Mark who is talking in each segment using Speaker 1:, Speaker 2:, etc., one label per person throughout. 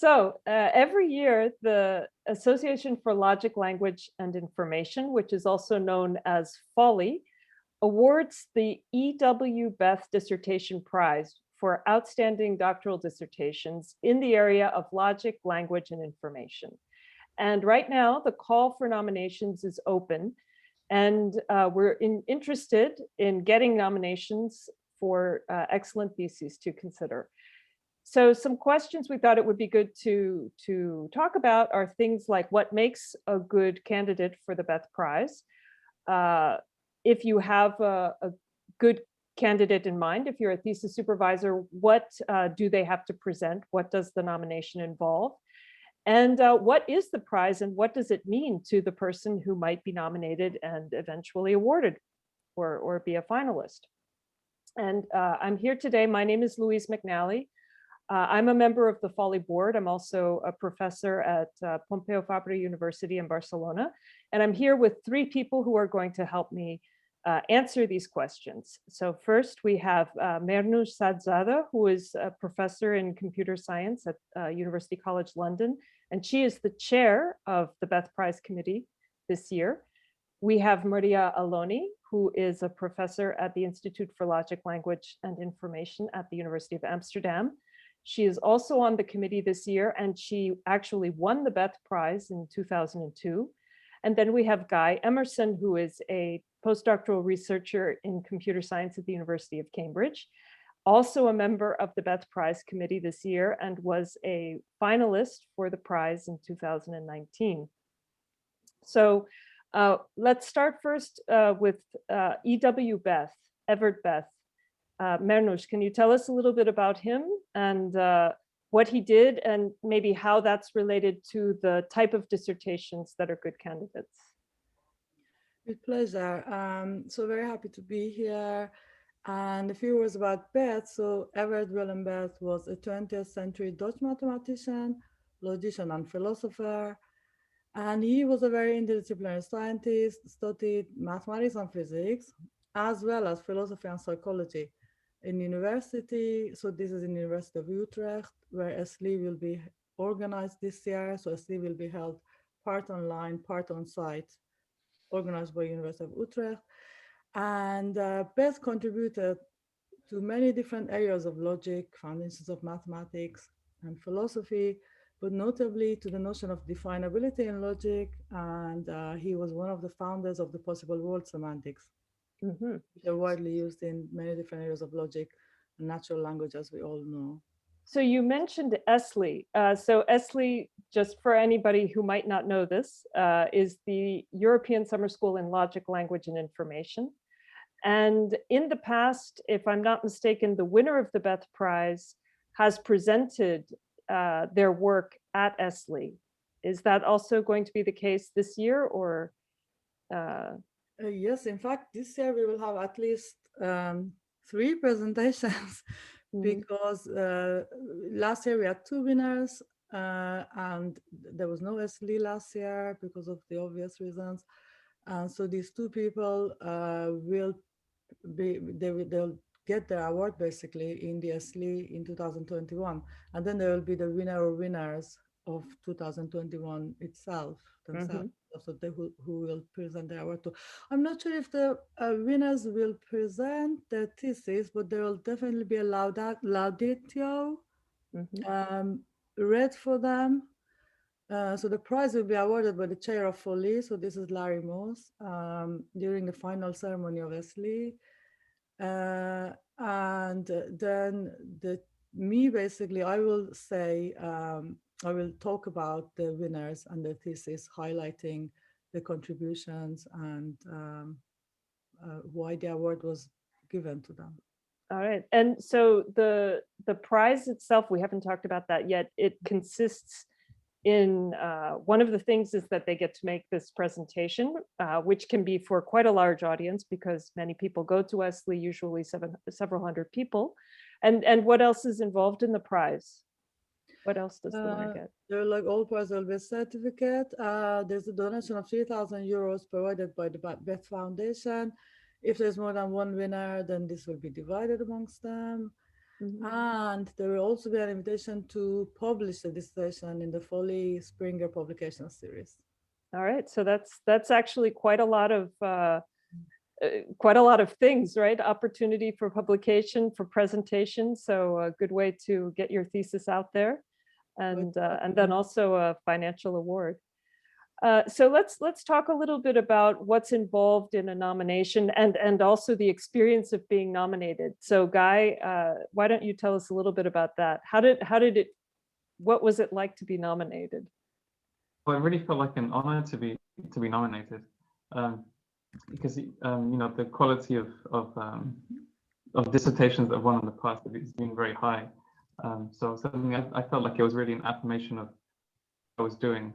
Speaker 1: Every year, the Association for Logic, Language, and Information, which is also known as FoLLI, awards the E.W. Beth Dissertation Prize for outstanding doctoral dissertations in the area of logic, language, and information. And right now, the call for nominations is open, and we're interested in getting nominations for excellent theses to consider. So some questions we thought it would be good to talk about are things like what makes a good candidate for the Beth Prize? If you have a good candidate in mind, if you're a thesis supervisor, what do they have to present? What does the nomination involve? And what is the prize and what does it mean to the person who might be nominated and eventually awarded or be a finalist? And I'm here today. My name is Louise McNally. I'm a member of the FoLLI board. I'm also a professor at Pompeu Fabra University in Barcelona. And I'm here with three people who are going to help me answer these questions. So first we have Mehrnoosh Sadrzadeh, who is a professor in computer science at University College London. And she is the chair of the Beth Prize Committee this year. We have Maria Aloni, who is a professor at the Institute for Logic, Language, and Information at the University of Amsterdam. She is also on the committee this year, and she actually won the Beth Prize in 2002. And then we have Guy Emerson, who is a postdoctoral researcher in computer science at the University of Cambridge, also a member of the Beth Prize Committee this year and was a finalist for the prize in 2019. So let's start first with E.W. Beth, Everett Beth. Mehrnoosh, can you tell us a little bit about him and what he did and maybe how that's related to the type of dissertations that are good candidates?
Speaker 2: With pleasure. So very happy to be here. And a few words about Beth. So Everett Willem Beth was a 20th century Dutch mathematician, logician, and philosopher. And he was a very interdisciplinary scientist, studied mathematics and physics, as well as philosophy and psychology in university. So this is in the University of Utrecht, where FoLLI will be organized this year. So FoLLI will be held part online, part on site, organized by University of Utrecht. And Beth contributed to many different areas of logic, foundations of mathematics and philosophy, but notably to the notion of definability in logic. And he was one of the founders of the possible world semantics, which are widely used in many different areas of logic and natural language, as we all know.
Speaker 1: So you mentioned FoLLI. So FoLLI, just for anybody who might not know this, is the European Summer School in Logic, Language, and Information. And in the past, if I'm not mistaken, the winner of the Beth Prize has presented their work at FoLLI. Is that also going to be the case this year, or?
Speaker 2: Yes, in fact, this year we will have at least 3 presentations because last year we had 2 winners and there was no FoLLI last year because of the obvious reasons. And so these 2 people they'll get their award basically in the FoLLI in 2021. And then there will be the winner or winners of 2021 itself themselves. So they who will present their award to. I'm not sure if the winners will present their thesis, but there will definitely be a lauditio read for them. So the prize will be awarded by the chair of FoLLI. So this is Larry Moss during the final ceremony of FoLLI. And then basically, I will say, I will talk about the winners and the thesis, highlighting the contributions and why the award was given to them.
Speaker 1: All right. And so the prize itself, we haven't talked about that yet. It consists in one of the things is that they get to make this presentation, which can be for quite a large audience because many people go to FoLLI, usually several hundred people. And what else is involved in the prize? What else does the winner get?
Speaker 2: There, like all prizes, will be a certificate. There's a donation of 3,000 euros provided by the Beth Foundation. If there's more than one winner, then this will be divided amongst them. And there will also be an invitation to publish the dissertation in the FoLLI Springer publication series.
Speaker 1: All right, so that's actually quite a lot of things, right? Opportunity for publication, for presentation. So a good way to get your thesis out there, and then also a financial award. So let's talk a little bit about what's involved in a nomination and also the experience of being nominated. So Guy, why don't you tell us a little bit about that? What was it like to be nominated?
Speaker 3: Well, it really felt like an honor to be nominated, because you know, the quality of dissertations that I've won in the past has been very high. So something I felt like it was really an affirmation of what I was doing.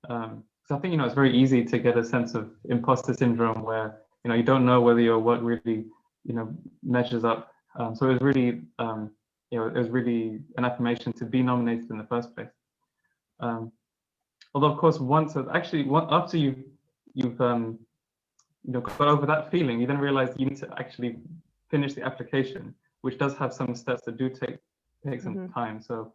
Speaker 3: So I think, you know, it's very easy to get a sense of imposter syndrome where, you know, you don't know whether your work really, you know, measures up. So it was really, you know, it was really an affirmation to be nominated in the first place. Although, of course, after you've you know, got over that feeling, you then realize you need to actually finish the application, which does have some steps that do take some time. So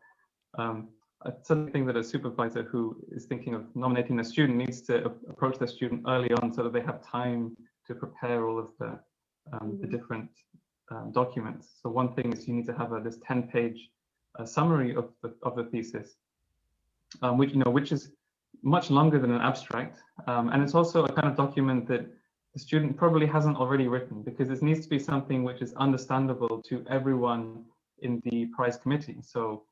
Speaker 3: it's something that a supervisor who is thinking of nominating a student needs to approach the student early on so that they have time to prepare all of the different documents. So one thing is you need to have this 10-page summary of the thesis, which is much longer than an abstract, and it's also a kind of document that the student probably hasn't already written, because it needs to be something which is understandable to everyone in the prize committee. So,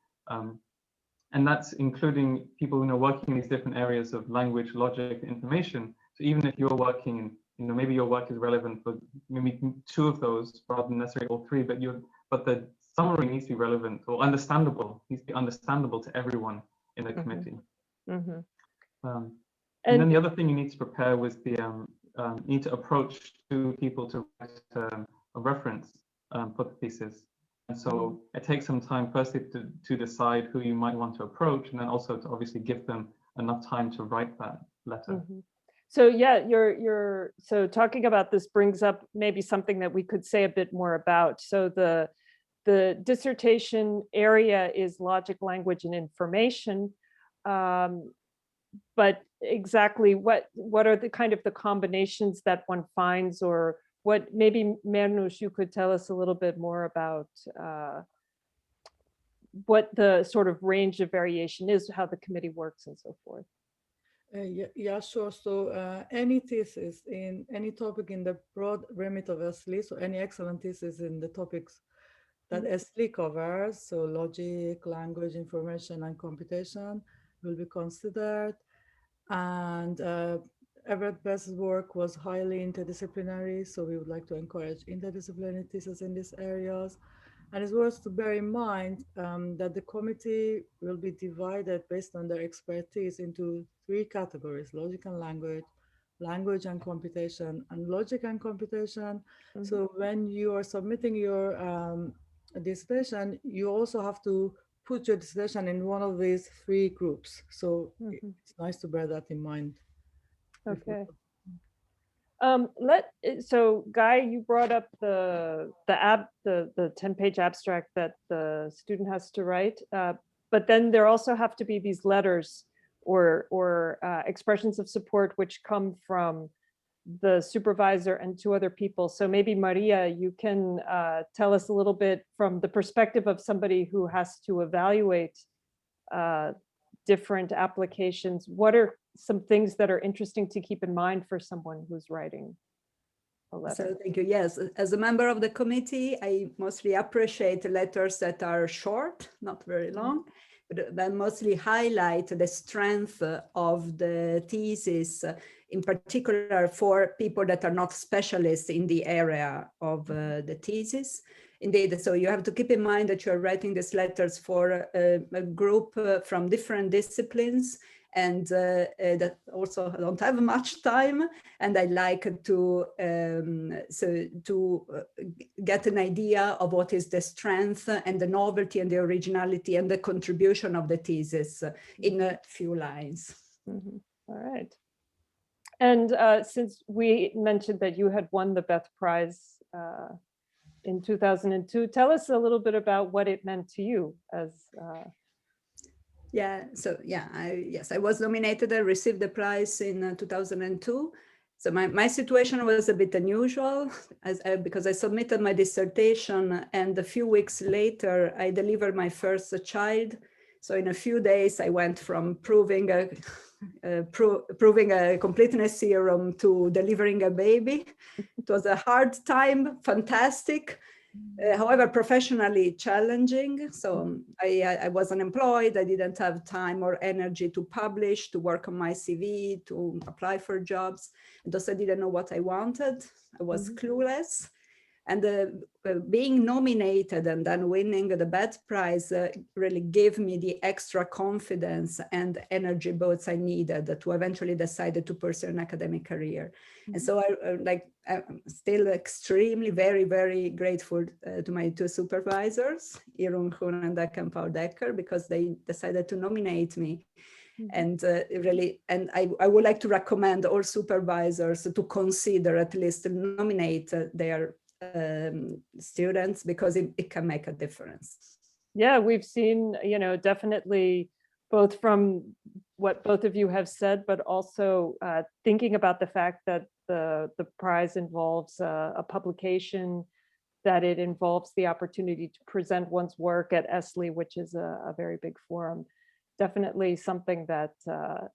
Speaker 3: and that's including people who are working in these different areas of language, logic, information. So even if you're working in, you know, maybe your work is relevant for maybe 2 of those rather than necessarily all 3, but the summary needs to be relevant or understandable, needs to be understandable to everyone in the committee. And then the other thing you need to prepare was the you need to approach 2 people to write a reference for the thesis. And so it takes some time firstly to decide who you might want to approach, and then also to obviously give them enough time to write that letter.
Speaker 1: So yeah, so talking about this brings up maybe something that we could say a bit more about. So the dissertation area is logic, language, and information. But exactly what are the kind of the combinations that one finds, or what maybe Mehrnoosh, you could tell us a little bit more about what the sort of range of variation is, how the committee works and so forth.
Speaker 2: Yeah, sure. So any thesis in any topic in the broad remit of FoLLI, so any excellent thesis in the topics that FoLLI covers, so logic, language, information, and computation, will be considered. And Everett Best's work was highly interdisciplinary, so we would like to encourage interdisciplinary theses in these areas. And it's worth to bear in mind that the committee will be divided based on their expertise into 3 categories: logic and language, language and computation, and logic and computation. So when you are submitting your dissertation, you also have to put your dissertation in one of these 3 groups. So it's nice to bear that in mind.
Speaker 1: Okay. So Guy, you brought up the 10-page abstract that the student has to write, but then there also have to be these letters or expressions of support which come from the supervisor and 2 other people. So maybe Maria, you can tell us a little bit from the perspective of somebody who has to evaluate different applications. What are some things that are interesting to keep in mind for someone who's writing a letter?
Speaker 4: So thank you. Yes, as a member of the committee, I mostly appreciate letters that are short, not very long, but that mostly highlight the strength of the thesis, in particular for people that are not specialists in the area of the thesis. Indeed, so you have to keep in mind that you're writing these letters for a group from different disciplines, and that also don't have much time. And I like to get an idea of what is the strength and the novelty and the originality and the contribution of the thesis in a few lines.
Speaker 1: All right. And since we mentioned that you had won the Beth Prize in 2002. Tell us a little bit about what it meant to you as
Speaker 4: Yeah, so yeah, I was nominated. I received the prize in 2002. So my situation was a bit unusual because I submitted my dissertation, and a few weeks later, I delivered my first child. So in a few days, I went from proving a completeness theorem to delivering a baby. It was a hard time, fantastic. However, professionally challenging. So I was unemployed. I didn't have time or energy to publish, to work on my CV, to apply for jobs. And thus I didn't know what I wanted. I was clueless. And being nominated and then winning the Beth Prize really gave me the extra confidence and energy both I needed to eventually decide to pursue an academic career. And so I'm still extremely, very, very grateful to my two supervisors, Irun Hun and Paul Decker, because they decided to nominate me. And I would like to recommend all supervisors to consider at least nominate their students, because it can make a difference.
Speaker 1: Yeah, we've seen, definitely both from what both of you have said, but also thinking about the fact that the prize involves a publication, that it involves the opportunity to present one's work at FoLLI, which is a very big forum. Definitely something that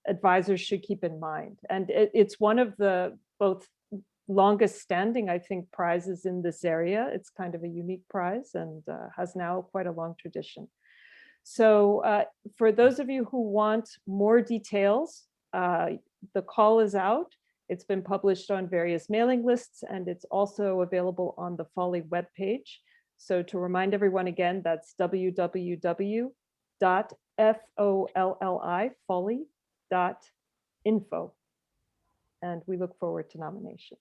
Speaker 1: advisors should keep in mind. And it's one of the both longest standing, I think, prizes in this area. It's kind of a unique prize and has now quite a long tradition. So for those of you who want more details, the call is out. It's been published on various mailing lists, and it's also available on the FoLLI webpage. So to remind everyone again, that's www.folli.info. And we look forward to nominations.